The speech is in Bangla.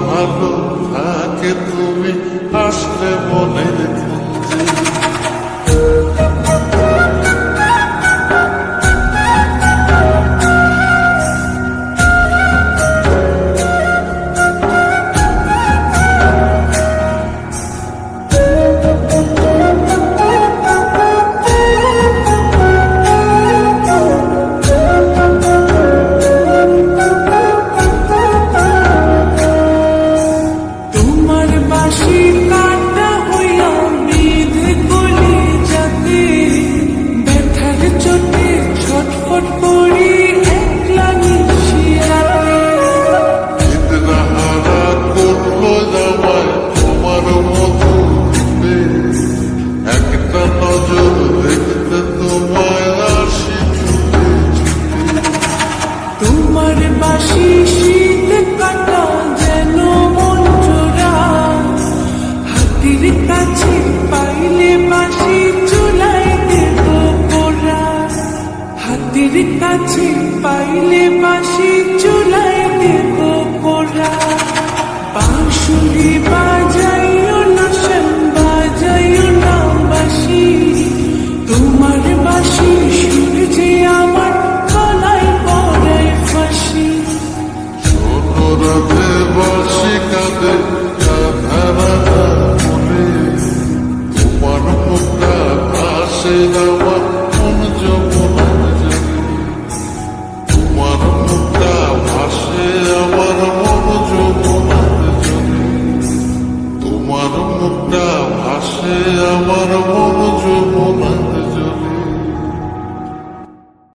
ভালো থাকে তুমি আসলে মনের খুঁজে। কাছে পাইলে বাঁশি চুলায় দেব পোড়া। বাঁশুরি বাজাইও না শ্যাম বাজাইও না বাঁশি, তোমার বাঁশি সুর যে আমার গলায় পড়ায় ফাঁসি। শোনো রাতে বাঁশি কাঁদে রাধা রাধা মনে, তোমার মুখটা ভাসে আমার মন যমুনার জলে। তোমার মুখটা ভাসে আমার মন যমুনার জলে। তোমার মুখটা ভাসে আমার